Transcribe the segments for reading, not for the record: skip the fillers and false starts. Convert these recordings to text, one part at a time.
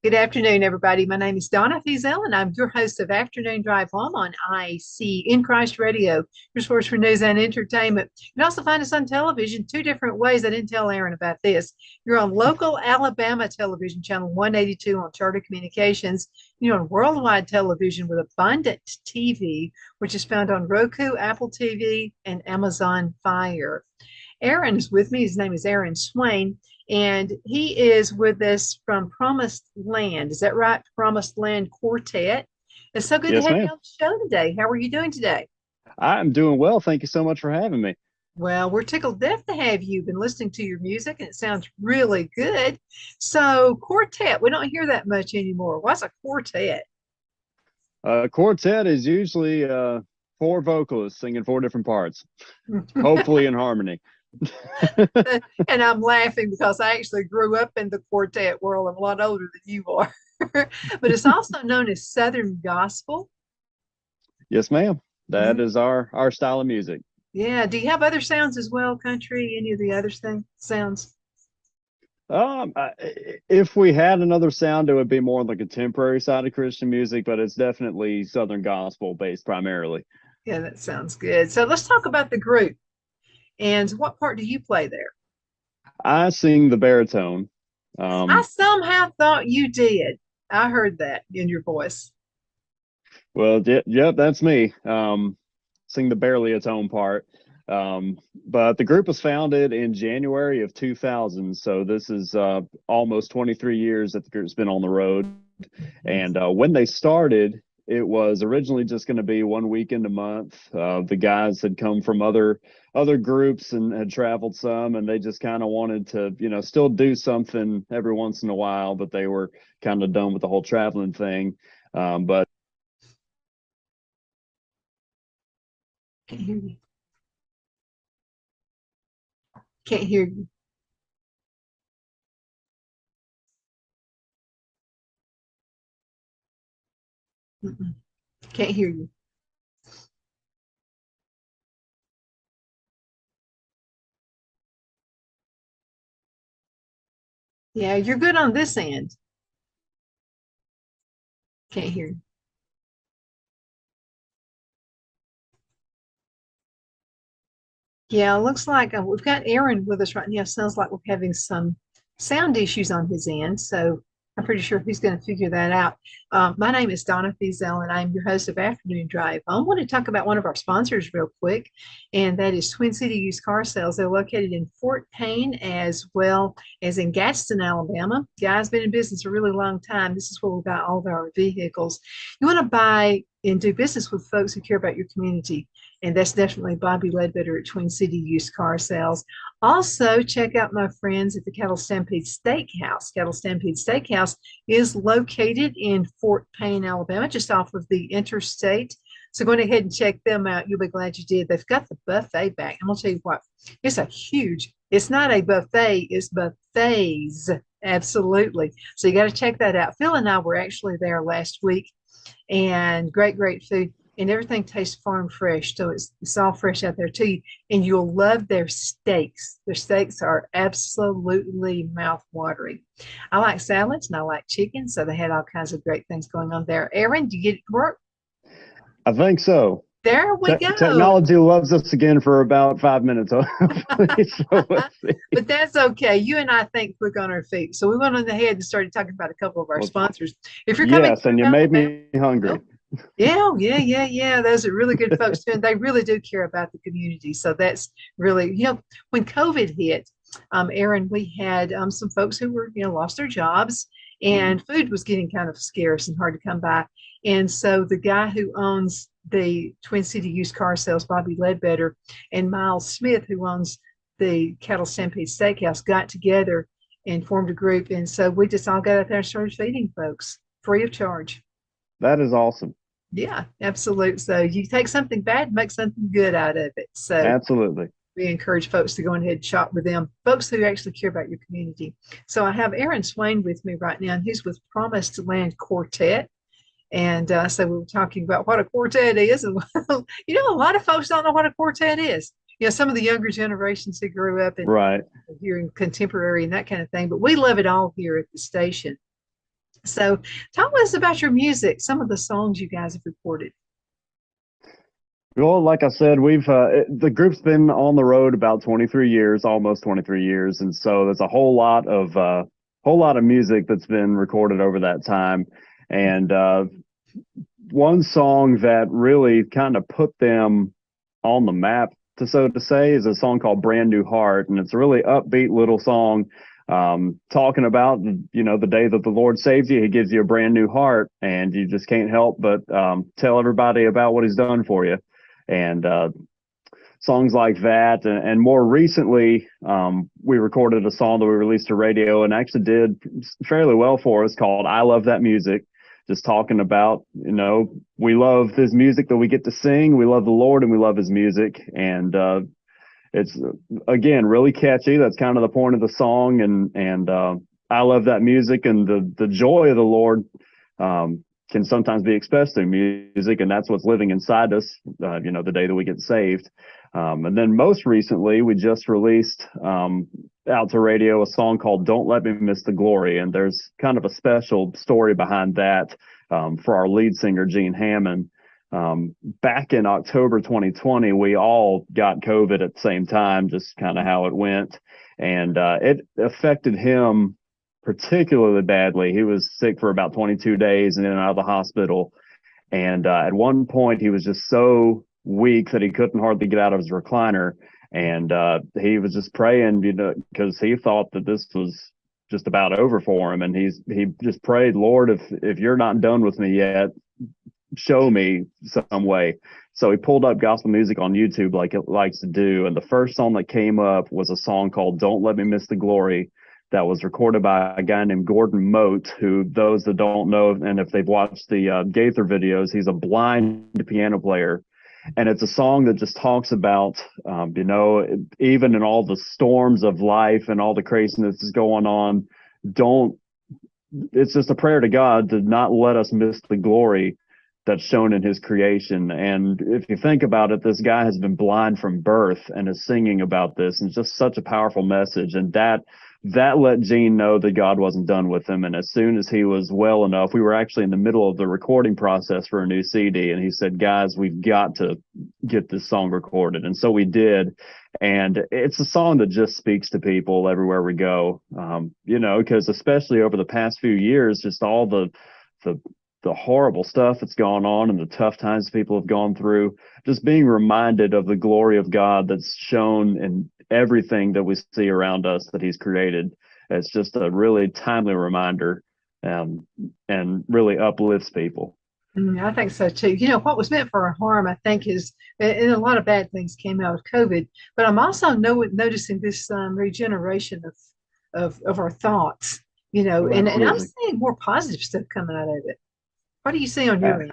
Good afternoon, everybody. My name is Donna Fiesel, and I'm your host of Afternoon Drive Home on IC in Christ Radio, your source for news and entertainment. You can also find us on television two different ways. I didn't tell Aaron about this. You're on local Alabama television, channel 182 on Charter Communications. You're on worldwide television with Abundant TV, which is found on Roku, Apple TV, and Amazon Fire. Aaron is with me. His name is Aaron Swain, and he is with us from Promised Land. Is that right? Promised Land Quartet. It's so good to Yes, have you ma'am. on the show today. How are you doing today? I'm doing well. Thank you so much for having me. Well, we're tickled death to have you. Been listening to your music, and it sounds really good. So, quartet, we don't hear that much anymore. What's a quartet? Quartet is usually four vocalists singing four different parts, hopefully in harmony. And I'm laughing because I actually grew up in the quartet world. I'm a lot older than you are. But it's also known as Southern Gospel. Yes, ma'am. Yeah. That is our style of music. Yeah. Do you have other sounds as well? Country, any of the other sounds? If we had another sound, it would be more on the contemporary side of Christian music, but it's definitely Southern gospel based primarily. Yeah, that sounds good. So let's talk about the group and what part do you play there? I sing the baritone. I Um, somehow thought you did. I heard that in your voice. yep, that's me. Sing the barely a tone part. But the group was founded in January of 2000, so this is almost 23 years that the group's been on the road. And when they started, it was originally just going to be one weekend a month. The guys had come from other groups and had traveled some, and they just kind of wanted to, still do something every once in a while, but they were kind of done with the whole traveling thing. But Can't hear you. Can't hear you. Mm-mm. Can't hear you. Yeah, you're good on this end. Can't hear you. Yeah, it looks like we've got Aaron with us right now. Sounds like we're having some sound issues on his end. So I'm pretty sure he's going to figure that out. My name is Donna Fiesel, and I'm your host of Afternoon Drive. I want to talk about one of our sponsors real quick, and that is Twin City Used Car Sales. They're located in Fort Payne as well as in Gadsden, Alabama. Guy's been in business a really long time. This is where we buy all of our vehicles. You want to buy and do business with folks who care about your community. And that's definitely Bobby Ledbetter at Twin City Used Car Sales. Also, check out my friends at the Cattle Stampede Steakhouse. Cattle Stampede Steakhouse is located in Fort Payne, Alabama, just off of the interstate. So go ahead and check them out. You'll be glad you did. They've got the buffet back. I'm gonna tell you what, it's not a buffet, it's buffets. Absolutely. So you got to check that out. Phil and I were actually there last week and great food. And everything tastes farm fresh. So it's all fresh out there too. And you'll love their steaks. Their steaks are absolutely mouth-watering. I like salads and I like chicken. So they had all kinds of great things going on there. Aaron, do you get it to work? I think so. There we go. Technology loves us again for about 5 minutes. Hopefully. So let's see. But that's okay. You and I think quick on our feet. So we went on ahead and started talking about a couple of our Well, sponsors. If you're coming yes, through and you made Alabama, me hungry. oh, yeah. Those are really good folks too, and they really do care about the community. So that's really, when COVID hit, Aaron, we had some folks who were, lost their jobs, Mhm. and food was getting kind of scarce and hard to come by. And so the guy who owns the Twin City Used Car Sales, Bobby Ledbetter, and Miles Smith, who owns the Cattle Stampede Steakhouse, got together and formed a group. And so we just all got out there and started feeding folks free of charge. That is awesome. Yeah, absolutely. So you take something bad, make something good out of it. So Absolutely. we encourage folks to go ahead and shop with them, folks who actually care about your community. So I have Aaron Swain with me right now, and he's with Promised Land Quartet. And so we were talking about what a quartet is. And, a lot of folks don't know what a quartet is. Some of the younger generations who grew up and Right. hearing contemporary and that kind of thing, but we love it all here at the station. So tell us about your music, some of the songs you guys have recorded. Well, like I said, the group's been on the road about 23 years, almost 23 years, and so there's a whole lot of music that's been recorded over that time. And one song that really kind of put them on the map, to so to say, is a song called "Brand New Heart," and it's a really upbeat little song, talking about the day that the Lord saves you. He gives you a brand new heart, and you just can't help but tell everybody about what He's done for you. And songs like that. And more recently, we recorded a song that we released to radio and actually did fairly well for us, called "I Love That Music." Just talking about, we love this music that we get to sing. We love the Lord and we love His music. And it's, again, really catchy. That's kind of the point of the song. And I love that music, and the joy of the Lord can sometimes be expressed through music, and that's what's living inside us, the day that we get saved. And then most recently, we just released out to radio a song called "Don't Let Me Miss the Glory," and there's kind of a special story behind that for our lead singer, Gene Hammond. Back in October 2020, we all got COVID at the same time, just kind of how it went, and it affected him particularly badly. He was sick for about 22 days and in and out of the hospital. And at one point, he was just so weak that he couldn't hardly get out of his recliner. And he was just praying, because he thought that this was just about over for him. And he just prayed, "Lord, if you're not done with me yet, show me some way." So he pulled up gospel music on YouTube like it likes to do. And the first song that came up was a song called "Don't Let Me Miss the Glory," that was recorded by a guy named Gordon Moat, who, those that don't know, and if they've watched the Gaither videos, he's a blind piano player. And it's a song that just talks about, even in all the storms of life and all the craziness that's going on, don't, it's just a prayer to God to not let us miss the glory that's shown in His creation. And if you think about it, this guy has been blind from birth and is singing about this, and it's just such a powerful message. And that let Gene know that God wasn't done with him. And as soon as he was well enough, we were actually in the middle of the recording process for a new CD, and he said, "Guys, we've got to get this song recorded." And so we did. And it's a song that just speaks to people everywhere we go, because especially over the past few years, just all the horrible stuff that's gone on and the tough times people have gone through, just being reminded of the glory of God that's shown in everything that we see around us that He's created. It's just a really timely reminder, and really uplifts people. I think so too. What was meant for harm, I think, and a lot of bad things came out of COVID. But I'm also noticing this regeneration of our thoughts. Oh, And I'm absolutely. seeing more positive stuff coming out of it. What do you see on Uh, your end?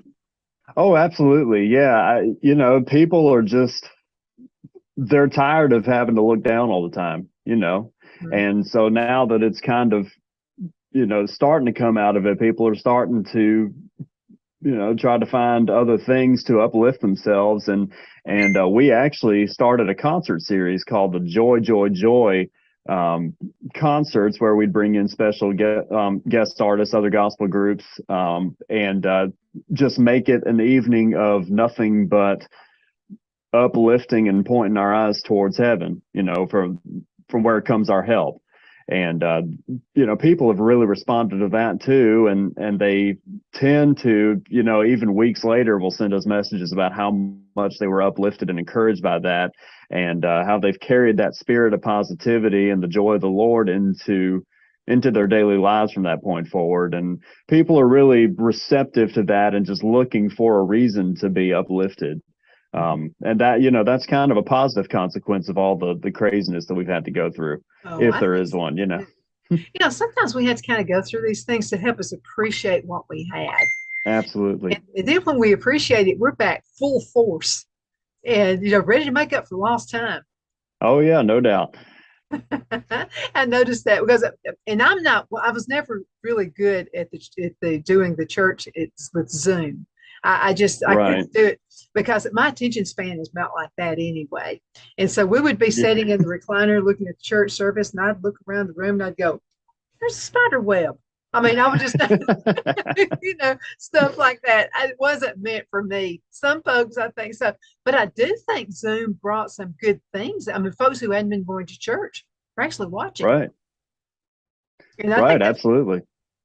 oh, absolutely. Yeah. People are just, they're tired of having to look down all the time. Mm. And so now that it's kind of, starting to come out of it, people are starting to, try to find other things to uplift themselves. And we actually started a concert series called the Joy, Joy, Joy concerts, where we'd bring in special guest artists, other gospel groups, and just make it an evening of nothing but uplifting and pointing our eyes towards heaven, from where comes our help. And people have really responded to that too, and they tend to, even weeks later, will send us messages about how much they were uplifted and encouraged by that, and how they've carried that spirit of positivity and the joy of the Lord into their daily lives from that point forward. And people are really receptive to that and just looking for a reason to be uplifted. And that, that's kind of a positive consequence of all the craziness that we've had to go through, Oh, if I there think is so one. too. Sometimes we have to kind of go through these things to help us appreciate what we had. Absolutely. And then when we appreciate it, we're back full force and, ready to make up for lost time. Oh yeah, no doubt. I noticed that because, and I'm not, well, I was never really good at the doing the church. It's with Zoom. I Right. couldn't do it because my attention span is about like that anyway. And so we would be Yeah. sitting in the recliner looking at the church service, and I'd look around the room and I'd go, "There's a spider web." I mean, I would just, stuff like that. It wasn't meant for me. Some folks, I think so. But I do think Zoom brought some good things. I mean, folks who hadn't been going to church are actually watching. Right. And I Right. think that's, Absolutely.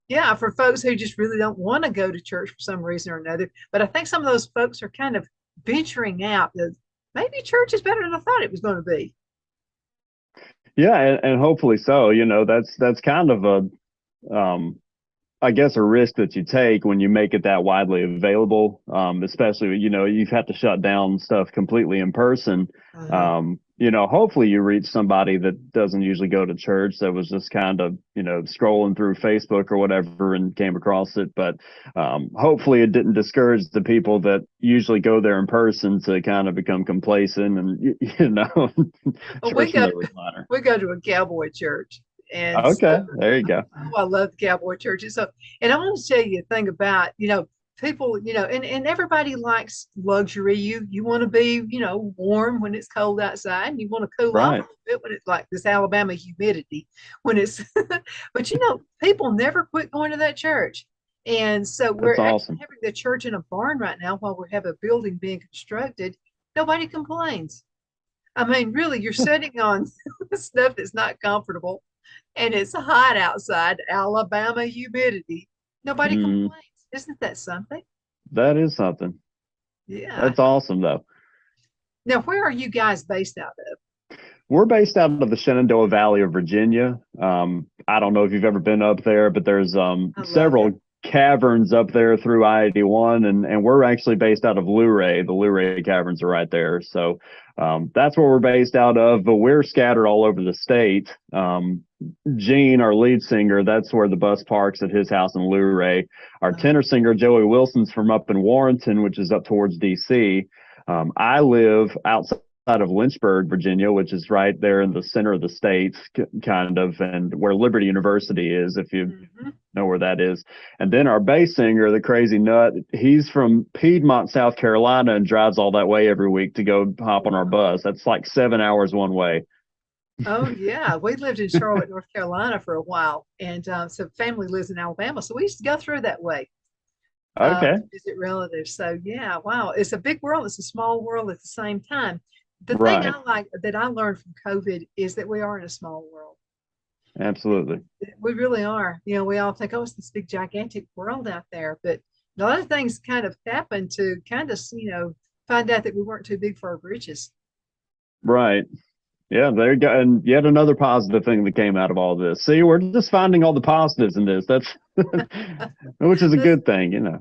yeah, for folks who just really don't want to go to church for some reason or another. But I think some of those folks are kind of venturing out that maybe church is better than I thought it was going to be. Yeah. And hopefully so. That's kind of um, I guess a risk that you take when you make it that widely available, especially, you've had to shut down stuff completely in person. Uh-huh. Hopefully you reach somebody that doesn't usually go to church that was just kind of, scrolling through Facebook or whatever and came across it. But hopefully it didn't discourage the people that usually go there in person to kind of become complacent and, Well, we church in go the recliner. we go to a cowboy church, and Okay. There you go. oh, I love the cowboy churches. So, and I want to tell you a thing about, people, and everybody likes luxury. You want to be, warm when it's cold outside, and you want to cool off a Right. little bit when it's like this Alabama humidity when it's, but people never quit going to that church. And so That's we're actually awesome. having the church in a barn right now while we have a building being constructed. Nobody complains. I mean, really, you're sitting on stuff that's not comfortable and it's hot outside, Alabama humidity. Nobody Mm, complains. Isn't that something? that is something. Yeah. That's awesome, though. Now, where are you guys based out of? We're based out of the Shenandoah Valley of Virginia. I don't know if you've ever been up there, but there's I love it. several caverns up there through I-81, and we're actually based out of Luray. The Luray Caverns are right there. So that's where we're based out of, but we're scattered all over the state. Gene, our lead singer, that's where the bus parks at his house in Luray. Our Uh, tenor singer, Joey Wilson's from up in Warrenton, which is up towards DC. I live outside of Lynchburg, Virginia, which is right there in the center of the state, kind of, and where Liberty University is, if you mhm. know where that is. And then our bass singer, the crazy nut, he's from Piedmont, South Carolina, and drives all that way every week to go hop on our Wow. bus. That's like 7 hours one way. Oh, yeah. We lived in Charlotte, North Carolina for a while. And so family lives in Alabama. So we used to go through that way Okay. to visit relatives. So, yeah, wow. It's a big world. It's a small world at the same time. The thing Right. I like that I learned from COVID is that we are in a small world. Absolutely. We really are. We all think, oh, it's this big, gigantic world out there. But a lot of things kind of happen to kind of, find out that we weren't too big for our britches. Right. Yeah, there you go. And yet another positive thing that came out of all this. See, we're just finding all the positives in this. That's which is a good thing.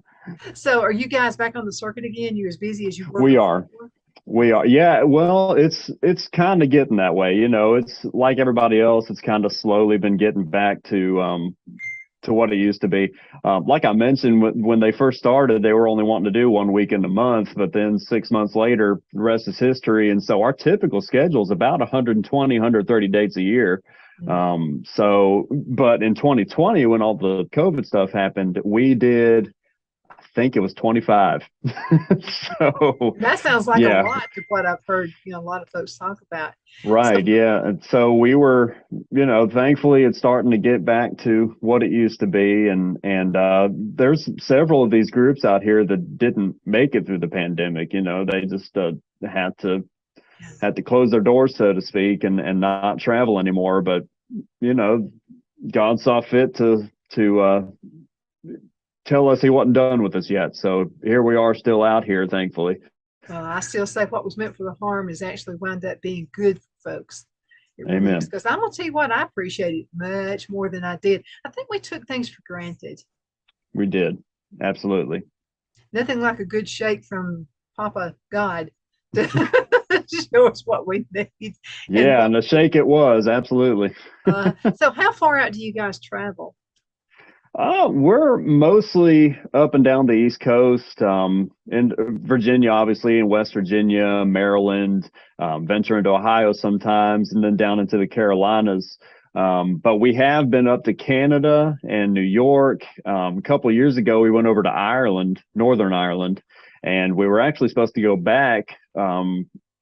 So, are you guys back on the circuit again? You as busy as you were We are. before? We are. Yeah, well, it's kind of getting that way. It's like everybody else, it's kind of slowly been getting back to what it used to be. Like I mentioned, when they first started, they were only wanting to do one weekend a month, but then 6 months later, the rest is history. And so our typical schedule is about 120, 130 dates a year. Mhm. But in 2020, when all the COVID stuff happened, we did, I think it was 25. So, That sounds like a yeah. lot to what I've heard, a lot of folks talk about. So, Right, yeah. And so we were, thankfully it's starting to get back to what it used to be. And there's several of these groups out here that didn't make it through the pandemic. They just had to had to close their doors, so to speak, and not travel anymore. But, you know, God saw fit to tell us he wasn't done with us yet. So here we are still out here, thankfully. I still say what was meant for the harm is actually wound up being good for folks. It really is. Amen. Because I'm going to tell you what, I appreciate it much more than I did. I think we took things for granted. We did. Absolutely. Nothing like a good shake from Papa God to show us what we need and Yeah, what and a we shake it was, absolutely. so how far out do you guys travel? We're mostly up and down the East Coast, in Virginia, obviously, in West Virginia, Maryland, venture into Ohio sometimes, and then down into the Carolinas. But we have been up to Canada and New York. A couple of years ago, we went over to Ireland, Northern Ireland, and we were actually supposed to go back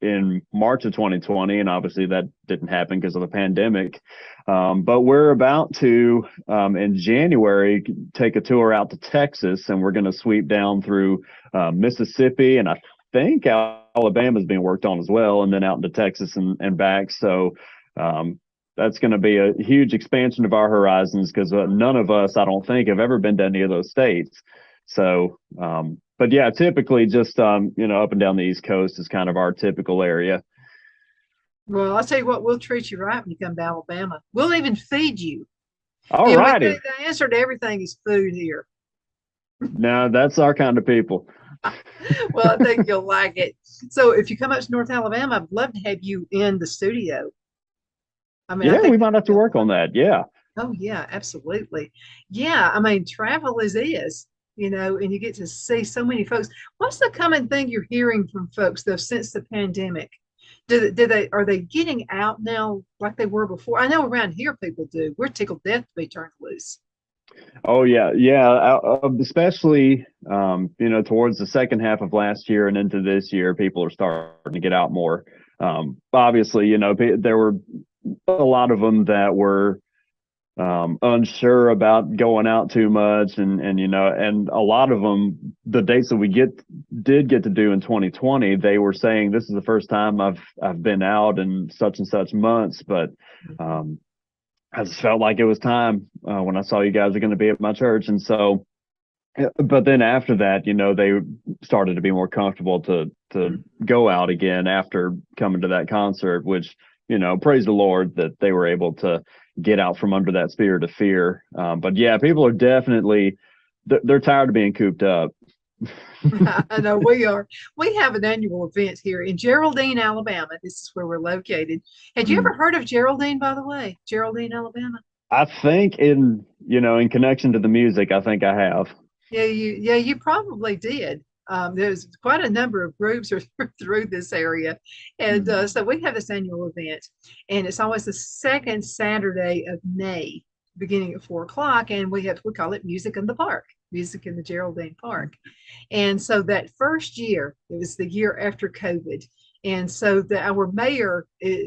in March of 2020, and obviously that didn't happen because of the pandemic. But we're about to, in January, take a tour out to Texas, and we're going to sweep down through Mississippi, and I think Alabama's being worked on as well, and then out into Texas and back. So that's going to be a huge expansion of our horizons because none of us, I don't think, have ever been to any of those states. So, but yeah, typically just, up and down the East Coast is kind of our typical area. Well, I'll tell you what, we'll treat you right when you come to Alabama. We'll even feed you. All righty. The answer to everything is food here. No, that's our kind of people. Well, I think you'll like it. So if you come up to North Alabama, I'd love to have you in the studio. I mean, yeah, we might have to work on that. Yeah. Oh, yeah, absolutely. Yeah, I mean, travel is, and you get to see so many folks. What's the common thing you're hearing from folks, though, since the pandemic? Are they getting out now like they were before? I know around here people do. We're tickled death to be turned loose. Oh yeah. Especially towards the second half of last year and into this year, people are starting to get out more. Obviously, there were a lot of them that were unsure about going out too much, and a lot of them, the dates that we did get to do in 2020, they were saying this is the first time I've been out in such and such months, but I just felt like it was time when I saw you guys are going to be at my church. And so, but then after that, they started to be more comfortable to go out again after coming to that concert, which, praise the Lord that they were able to get out from under that spirit of fear. But yeah, people are definitely, they're tired of being cooped up. I know we are. We have an annual event here in Geraldine, Alabama. This is where we're located. Had you ever heard of Geraldine, by the way? Geraldine, Alabama? I think in connection to the music, I think I have. Yeah, you probably did. There's quite a number of groups are through this area, and so we have this annual event, and it's always the second Saturday of May, beginning at 4 o'clock, and we call it Music in the Park, Music in the Geraldine Park. And so that first year, it was the year after COVID, and so our mayor,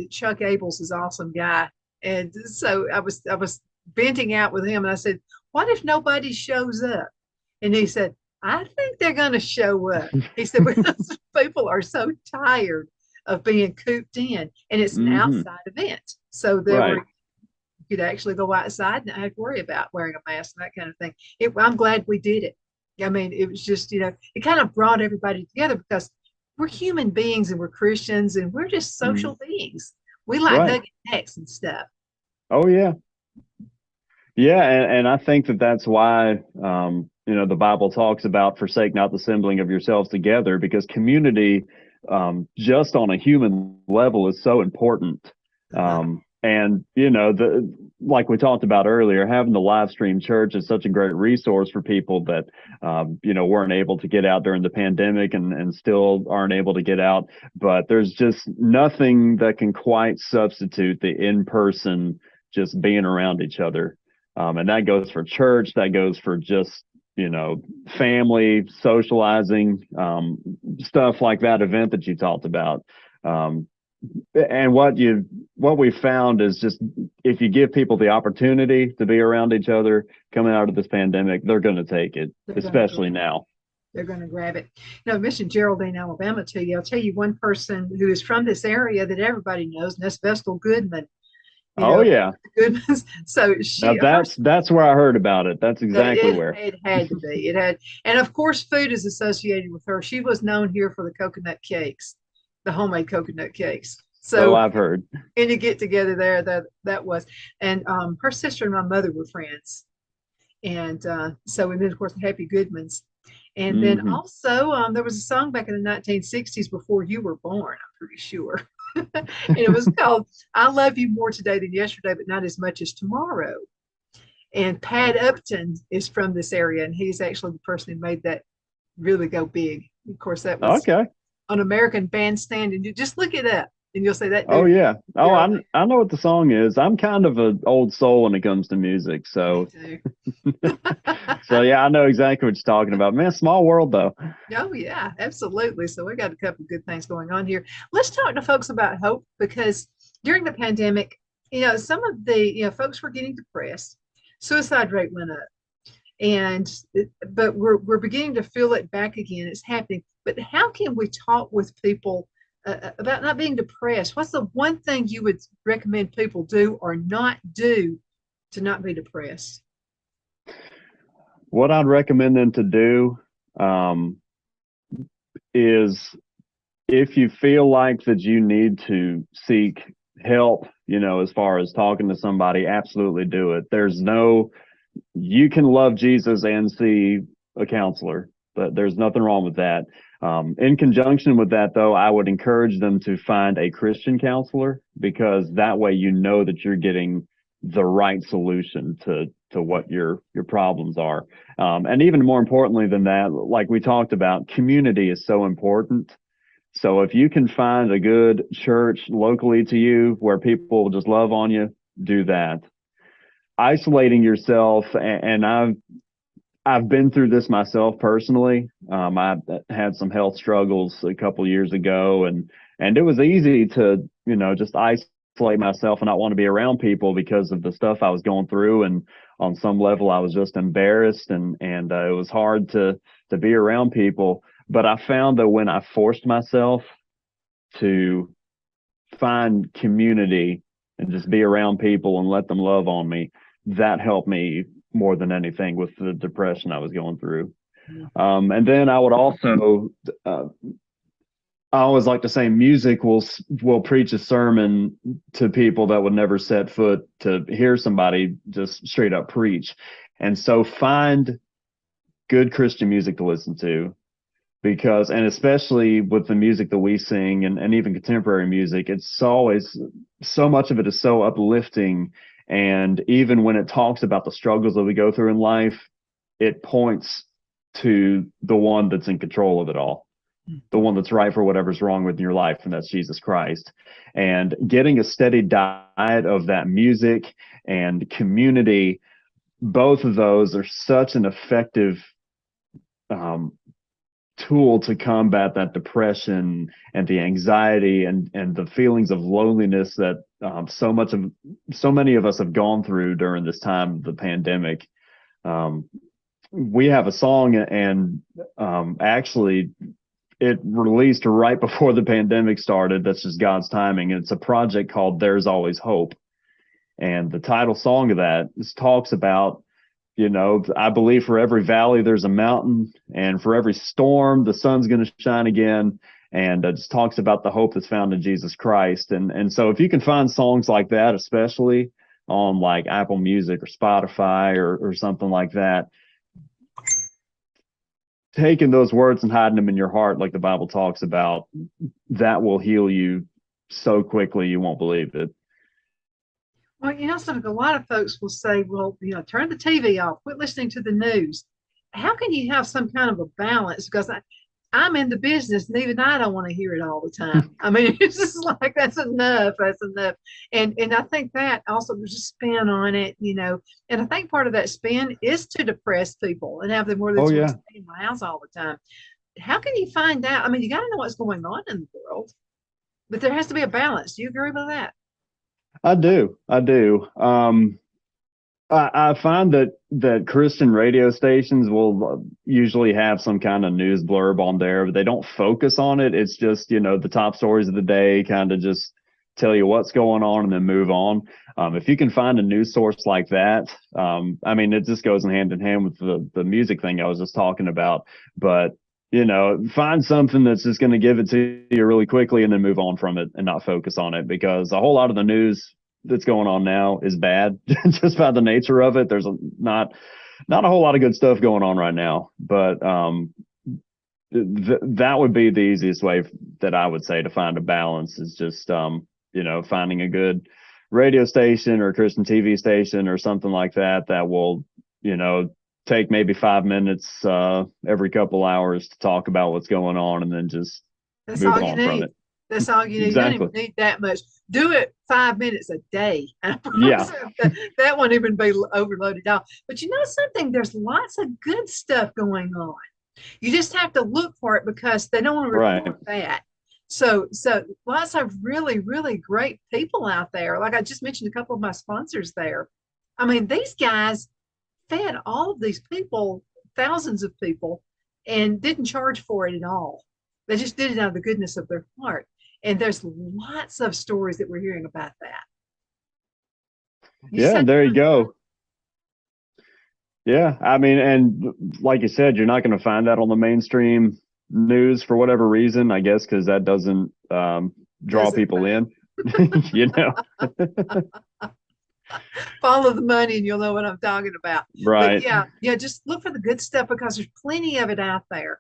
Chuck Abels, is an awesome guy, and so I was venting out with him, and I said, "What if nobody shows up?" And he said, "I think they're going to show up." He said, "Because people are so tired of being cooped in, and it's an outside event, so you could actually go outside and not have to worry about wearing a mask and that kind of thing." I'm glad we did it. I mean, it was just, it kind of brought everybody together because we're human beings and we're Christians and we're just social beings. We like hugging necks and stuff. Oh yeah, yeah, and I think that's why the Bible talks about forsake not the assembling of yourselves together, because community, just on a human level, is so important. And like we talked about earlier, having the live stream church is such a great resource for people that weren't able to get out during the pandemic and still aren't able to get out. But there's just nothing that can quite substitute the in-person, just being around each other. And that goes for church, that goes for just family, socializing, stuff like that event that you talked about. And what we found is just, if you give people the opportunity to be around each other coming out of this pandemic, they're going to take it, especially now. They're going to grab it. I mentioned Geraldine, Alabama to you. I'll tell you one person who is from this area that everybody knows, and that's Vestal Goodman. Yeah. Goodman's. So that's where I heard about it. That's exactly where it had to be. It had, and of course, food is associated with her. She was known here for the coconut cakes, the homemade coconut cakes. So I've heard. And you get together there. That was, and her sister and my mother were friends, and so and then of course the Happy Goodmans, and then also there was a song back in the 1960s before you were born, I'm pretty sure. And it was called "I Love You More Today Than Yesterday, But Not As Much As Tomorrow." And Pat Upton is from this area, and he's actually the person who made that really go big. Of course, that was on American Bandstand, and you just look it up. And you'll say that Oh dude, yeah. Oh, you're I know what the song is. I'm kind of an old soul when it comes to music, me so too. so yeah, I know exactly what you're talking about. Man, small world though. Oh, yeah, absolutely. So we got a couple of good things going on here. Let's talk to folks about hope because during the pandemic, some of the, folks were getting depressed. Suicide rate went up. And but we're beginning to feel it back again. It's happening. But how can we talk with people about not being depressed? What's the one thing you would recommend people do or not do to not be depressed? What I'd recommend them to do um, is if you feel like that you need to seek help, as far as talking to somebody, absolutely do it. You can love Jesus and see a counselor, but there's nothing wrong with that. In conjunction with that, though, I would encourage them to find a Christian counselor because that way that you're getting the right solution to what your problems are. And even more importantly than that, like we talked about, community is so important. So if you can find a good church locally to you where people will just love on you, do that. Isolating yourself, and I've been through this myself personally. I had some health struggles a couple years ago, and it was easy to just isolate myself and not want to be around people because of the stuff I was going through. And on some level, I was just embarrassed, and it was hard to be around people. But I found that when I forced myself to find community and just be around people and let them love on me, that helped me more than anything with the depression I was going through. And then I would also, I always like to say, music will preach a sermon to people that would never set foot to hear somebody just straight up preach. And so find good Christian music to listen to because, and especially with the music that we sing and even contemporary music, it's always so much of it is so uplifting. And even when it talks about the struggles that we go through in life, it points to the one that's in control of it all, the one that's right for whatever's wrong with your life, and that's Jesus Christ. And getting a steady diet of that music and community, both of those are such an effective um, tool to combat that depression and the anxiety and the feelings of loneliness that so many of us have gone through during this time of the pandemic. We have a song, and actually it released right before the pandemic started. That's just God's timing. And it's a project called There's Always Hope. And the title song of that talks about, I believe for every valley, there's a mountain, and for every storm, the sun's going to shine again. And it just talks about the hope that's found in Jesus Christ. And so if you can find songs like that, especially on like Apple Music or Spotify or something like that, taking those words and hiding them in your heart, like the Bible talks about, that will heal you so quickly you won't believe it. Well, a lot of folks will say, well, turn the TV off, quit listening to the news. How can you have some kind of a balance? Because I'm in the business and even I don't want to hear it all the time. I mean, it's just like, that's enough. That's enough. And I think that also there's a spin on it, and I think part of that spin is to depress people and have them where they Oh just want to yeah, stay in my house all the time. How can you find out? I mean, you got to know what's going on in the world, but there has to be a balance. Do you agree with that? I do. I do. I find that Christian radio stations will usually have some kind of news blurb on there, but they don't focus on it. It's just, the top stories of the day, kind of just tell you what's going on and then move on. If you can find a news source like that, I mean, it just goes hand in hand with the music thing I was just talking about. But, find something that's just going to give it to you really quickly and then move on from it and not focus on it, because a whole lot of the news that's going on now is bad just by the nature of it. There's not a whole lot of good stuff going on right now, but that would be the easiest way that I would say to find a balance is just finding a good radio station or Christian TV station or something like that that will take maybe 5 minutes every couple hours to talk about what's going on and then just That's move all you on from need. it. That's all you need. You don't even Exactly. need that much. Do it 5 minutes a day. I promise Yeah. that won't even be overloaded at all. But you know something? There's lots of good stuff going on. You just have to look for it because they don't want to Right. report that. So lots of really, really great people out there. Like I just mentioned a couple of my sponsors there. I mean, these guys fed all of these people, thousands of people, and didn't charge for it at all. They just did it out of the goodness of their heart. And there's lots of stories that we're hearing about that. You just Yeah, have to there you find the right. go. Yeah, I mean, and like you said, you're not going to find that on the mainstream news for whatever reason, I guess, because that doesn't draw Doesn't people matter. in, you know. Follow the money and you'll know what I'm talking about. But Right. yeah, yeah, just look for the good stuff because there's plenty of it out there.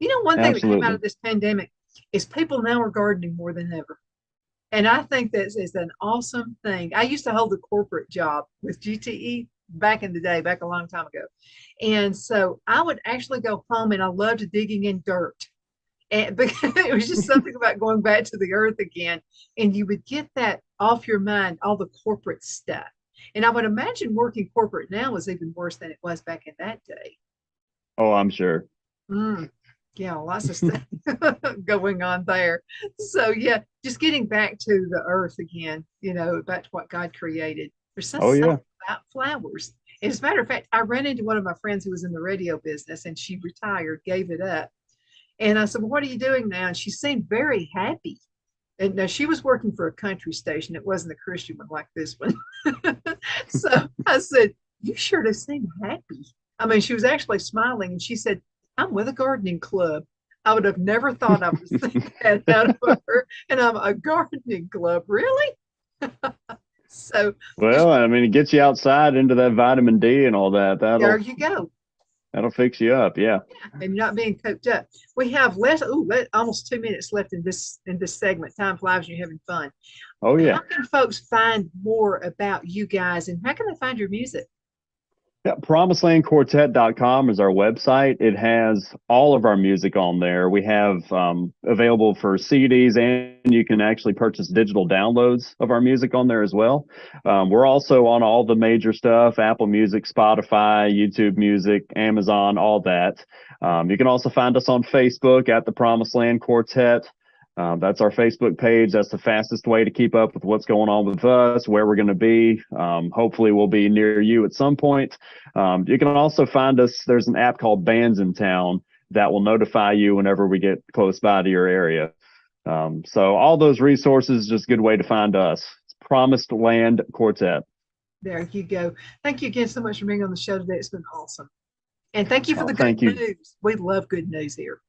You know, one thing that came out Absolutely. of this pandemic is people now are gardening more than ever. And I think that is an awesome thing. I used to hold a corporate job with GTE back in the day, back a long time ago. And so I would actually go home and I loved digging in dirt. And because it was just something about going back to the earth again. And you would get that off your mind, all the corporate stuff. And I would imagine working corporate now is even worse than it was back in that day. Oh, I'm sure. Mm, yeah, lots of stuff going on there. So yeah, just getting back to the earth again, back to what God created. There's Oh, something yeah. about flowers. As a matter of fact, I ran into one of my friends who was in the radio business and she retired, gave it up. And I said, well, what are you doing now? And she seemed very happy. And now she was working for a country station. It wasn't a Christian one like this one. So I said, you sure do seem happy. I mean, she was actually smiling and she said, I'm with a gardening club. I would have never thought I would think that out of her. And I'm a gardening club. Really? So just Well, I mean, it gets you outside into that vitamin D and all that. there That'll you go. that'll fix you up. Yeah. And you're not being cooped up. We have less, almost 2 minutes left in this segment. Time flies when you're having fun. Oh, How yeah. can folks find more about you guys and how can they find your music? Yeah, promiselandquartet.com is our website. It has all of our music on there. We have available for CDs, and you can actually purchase digital downloads of our music on there as well. We're also on all the major stuff: Apple Music, Spotify, YouTube Music, Amazon, all that. You can also find us on Facebook at the Promised Land Quartet. That's our Facebook page. That's the fastest way to keep up with what's going on with us, where we're going to be. Hopefully, we'll be near you at some point. You can also find us. There's an app called Bands in Town that will notify you whenever we get close by to your area. So all those resources, just a good way to find us. It's Promised Land Quartet. There you go. Thank you again so much for being on the show today. It's been awesome. And thank you for Oh, the good thank you. news. We love good news here.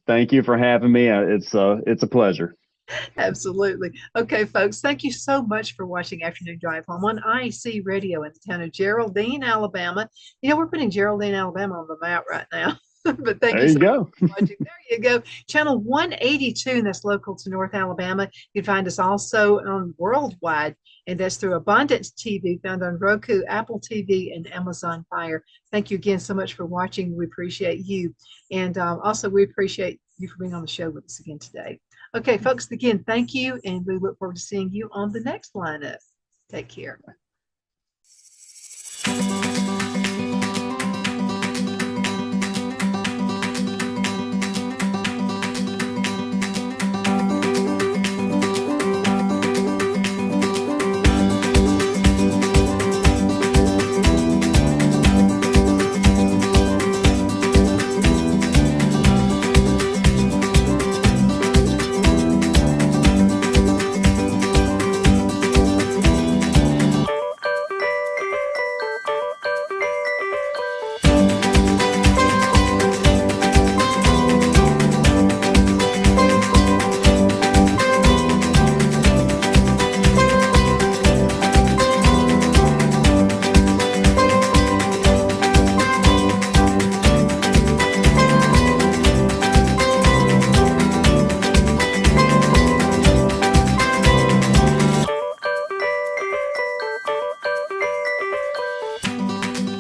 Thank you for having me. It's a pleasure. Absolutely. Okay, folks, thank you so much for watching Afternoon Drive Home on IC Radio in the town of Geraldine, Alabama. We're putting Geraldine, Alabama on the map right now. But thank There you you so much go. for watching. There you go. Channel 182, and that's local to North Alabama. You can find us also on worldwide, and that's through Abundance TV, found on Roku, Apple TV, and Amazon Fire. Thank you again so much for watching. We appreciate you. And also, we appreciate you for being on the show with us again today. Okay, folks, again, thank you, and we look forward to seeing you on the next lineup. Take care.